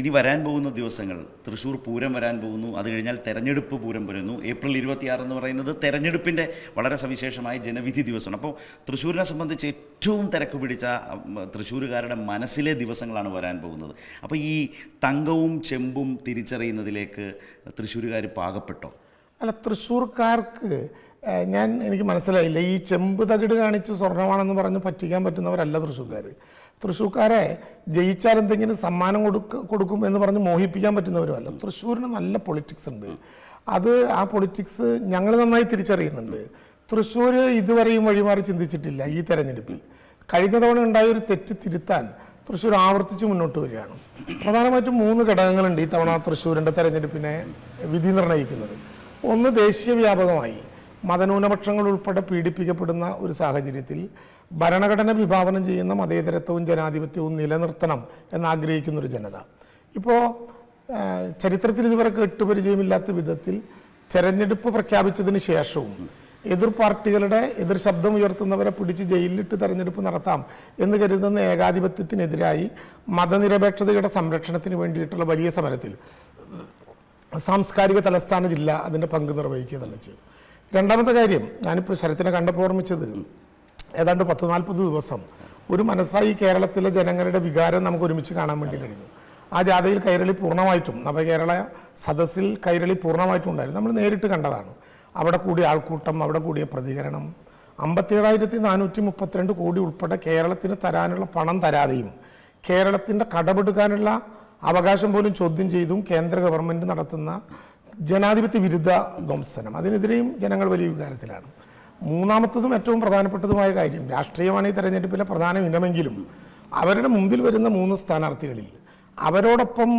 ഇനി വരാൻ പോകുന്ന ദിവസങ്ങൾ തൃശ്ശൂർ പൂരം വരാൻ പോകുന്നു. അത് കഴിഞ്ഞാൽ തെരഞ്ഞെടുപ്പ് പൂരം വരുന്നു. ഏപ്രിൽ 26 എന്ന് പറയുന്നത് തെരഞ്ഞെടുപ്പിൻ്റെ വളരെ സവിശേഷമായ ജനവിധി ദിവസമാണ്. അപ്പോൾ തൃശ്ശൂരിനെ സംബന്ധിച്ച് ഏറ്റവും തിരക്ക് പിടിച്ച തൃശ്ശൂരുകാരുടെ മനസ്സിലെ ദിവസങ്ങളാണ് വരാൻ പോകുന്നത്. അപ്പോൾ ഈ തങ്കവും ചെമ്പും തിരിച്ചറിയുന്നതിലേക്ക് തൃശ്ശൂരുകാർ പാകപ്പെട്ടോ? അല്ല, തൃശ്ശൂർക്കാർക്ക് എനിക്ക് മനസ്സിലായില്ല. ഈ ചെമ്പ് തകിട് കാണിച്ച് സ്വർണ്ണമാണെന്ന് പറഞ്ഞ് പറ്റിക്കാൻ പറ്റുന്നവരല്ല തൃശ്ശൂർക്കാർ. തൃശ്ശൂർക്കാരെ ജയിച്ചാൽ എന്തെങ്കിലും സമ്മാനം കൊടുക്കും എന്ന് പറഞ്ഞ് മോഹിപ്പിക്കാൻ പറ്റുന്നവരുമല്ല. തൃശ്ശൂരിന് നല്ല പൊളിറ്റിക്സ് ഉണ്ട്. ആ പൊളിറ്റിക്സ് ഞങ്ങൾ നന്നായി തിരിച്ചറിയുന്നുണ്ട്. തൃശ്ശൂർ ഇതുവരെയും വഴിമാറി ചിന്തിച്ചിട്ടില്ല. ഈ തെരഞ്ഞെടുപ്പിൽ കഴിഞ്ഞ തവണ ഉണ്ടായ ഒരു തെറ്റ് തിരുത്താൻ തൃശ്ശൂർ ആവർത്തിച്ച് മുന്നോട്ട് വരികയാണ്. പ്രധാനമായിട്ടും 3 ഘടകങ്ങളുണ്ട് ഈ തവണ തൃശ്ശൂരിൻ്റെ തെരഞ്ഞെടുപ്പിനെ വിധി നിർണ്ണയിക്കുന്നത്. ഒന്ന്, ദേശീയ വ്യാപകമായി മതന്യൂനപക്ഷങ്ങൾ ഉൾപ്പെടെ പീഡിപ്പിക്കപ്പെടുന്ന ഒരു സാഹചര്യത്തിൽ ഭരണഘടന വിഭാവനം ചെയ്യുന്ന മതേതരത്വവും ജനാധിപത്യവും നിലനിർത്തണം എന്നാഗ്രഹിക്കുന്നൊരു ജനത. ഇപ്പോൾ ചരിത്രത്തിൽ ഇതുവരെ കേട്ടുപരിചയമില്ലാത്ത വിധത്തിൽ തെരഞ്ഞെടുപ്പ് പ്രഖ്യാപിച്ചതിന് ശേഷവും എതിർ പാർട്ടികളുടെ എതിർ ശബ്ദം ഉയർത്തുന്നവരെ പിടിച്ച് ജയിലിലിട്ട് തെരഞ്ഞെടുപ്പ് നടത്താം എന്ന് കരുതുന്ന ഏകാധിപത്യത്തിനെതിരായി മതനിരപേക്ഷതയുടെ സംരക്ഷണത്തിന് വേണ്ടിയിട്ടുള്ള വലിയ സമരത്തിൽ സാംസ്കാരിക തലസ്ഥാന ജില്ല അതിൻ്റെ പങ്ക് നിർവഹിക്കുക തന്നെ ചെയ്യും. രണ്ടാമത്തെ കാര്യം, ഞാനിപ്പോൾ ശരത്തിനെ കണ്ടപ്പോൾ ഓർമ്മിച്ചത്, ഏതാണ്ട് 10-40 ദിവസം ഒരു മനസ്സായി കേരളത്തിലെ ജനങ്ങളുടെ വികാരം നമുക്ക് ഒരുമിച്ച് കാണാൻ വേണ്ടി കഴിഞ്ഞു. ആ ജാഥയിൽ കൈരളി പൂർണ്ണമായിട്ടും, നവകേരള സദസ്സിൽ കൈരളി പൂർണ്ണമായിട്ടും ഉണ്ടായിരുന്നു. നമ്മൾ നേരിട്ട് കണ്ടതാണ്. അവിടെ കൂടിയ ആൾക്കൂട്ടം, അവിടെ കൂടിയ പ്രതികരണം, 57,432 കോടി ഉൾപ്പെടെ കേരളത്തിന് തരാനുള്ള പണം തരാതെയും കേരളത്തിൻ്റെ കടമെടുക്കാനുള്ള അവകാശം പോലും ചോദ്യം ചെയ്തും കേന്ദ്ര ഗവൺമെൻറ് നടത്തുന്ന ജനാധിപത്യ വിരുദ്ധ ധ്വംസനം, അതിനെതിരെയും ജനങ്ങൾ വലിയ വികാരത്തിലാണ്. മൂന്നാമത്തതും ഏറ്റവും പ്രധാനപ്പെട്ടതുമായ കാര്യം, രാഷ്ട്രീയമാണ് ഈ തെരഞ്ഞെടുപ്പിലെ പ്രധാന ഇനമെങ്കിലും അവരുടെ മുമ്പിൽ വരുന്ന 3 സ്ഥാനാർത്ഥികളിൽ അവരോടൊപ്പം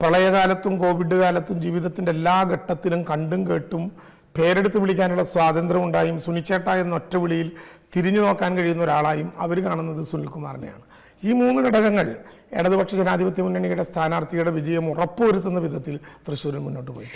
പ്രളയകാലത്തും കോവിഡ് കാലത്തും ജീവിതത്തിൻ്റെ എല്ലാ ഘട്ടത്തിലും കണ്ടും കേട്ടും പേരെടുത്ത് വിളിക്കാനുള്ള സ്വാതന്ത്ര്യം ഉണ്ടായും സുനിച്ചേട്ട എന്ന ഒറ്റ വിളിയിൽ തിരിഞ്ഞു നോക്കാൻ കഴിയുന്ന ഒരാളായും അവർ കാണുന്നത് സുനിൽകുമാറിനെയാണ്. ഈ 3 ഘടകങ്ങൾ ഇടതുപക്ഷ ജനാധിപത്യ മുന്നണിയുടെ സ്ഥാനാർത്ഥിയുടെ വിജയം ഉറപ്പുവരുത്തുന്ന വിധത്തിൽ തൃശ്ശൂരിൽ മുന്നോട്ട് പോയിട്ടുണ്ട്.